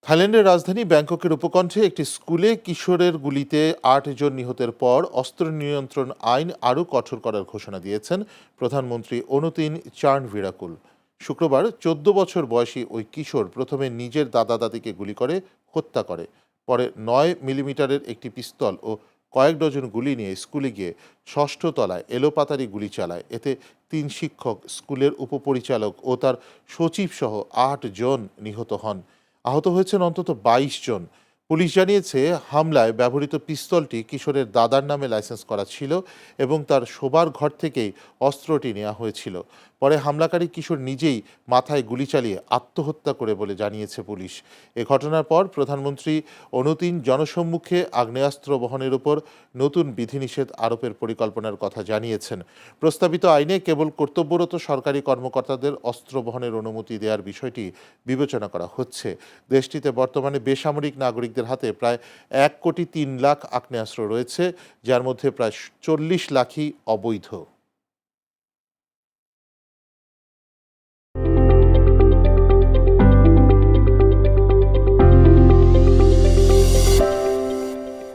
থাইল্যান্ডের রাজধানী ব্যাংককের উপকণ্ঠে একটি স্কুলে কিশোরের গুলিতে ৮ জন নিহতের পর অস্ত্র নিয়ন্ত্রণ আইন আরও কঠোর করার ঘোষণা দিয়েছেন প্রধানমন্ত্রী অনুতিন চার্নভিরাকুল। শুক্রবার ১৪ বছর বয়সী ওই কিশোর প্রথমে নিজের দাদা দাদিকে গুলি করে হত্যা করে। পরে ৯ মিলিমিটারের একটি পিস্তল ও কয়েক ডজন গুলি নিয়ে স্কুলে গিয়ে ষষ্ঠ তলায় এলোপাতাড়ি গুলি চালায়। এতে ৩ শিক্ষক, স্কুলের উপপরিচালক ও তার সচিব সহ ৮ জন নিহত হন। আহত হয়েছেন অন্তত ২২ জন। পুলিশ জানিয়েছে, হামলায় ব্যবহৃত পিস্তলটি কিশোরের দাদার নামে লাইসেন্স করা ছিল এবং তার শোবার ঘর থেকেই অস্ত্রটি নেওয়া হয়েছিল। পরে হামলাকারী কিশোর নিজেই মাথায় গুলি চালিয়ে আত্মহত্যা করে বলে জানিয়েছে পুলিশ। এ ঘটনার পর প্রধানমন্ত্রী অনুতিন জনসম্মুখে আগ্নেয়াস্ত্র বহনের উপর নতুন বিধিনিষেধ আরোপের পরিকল্পনার কথা জানিয়েছেন। প্রস্তাবিত আইনে কেবল কর্তব্যরত সরকারি কর্মকর্তাদের অস্ত্র বহনের অনুমতি দেওয়ার বিষয়টি বিবেচনা করা হচ্ছে। দেশটিতে বর্তমানে বেসামরিক নাগরিকদের হাতে প্রায় ১,৩,০০,০০০ আগ্নেয়াস্ত্র রয়েছে, যার মধ্যে প্রায় ৪০ লাখই অবৈধ।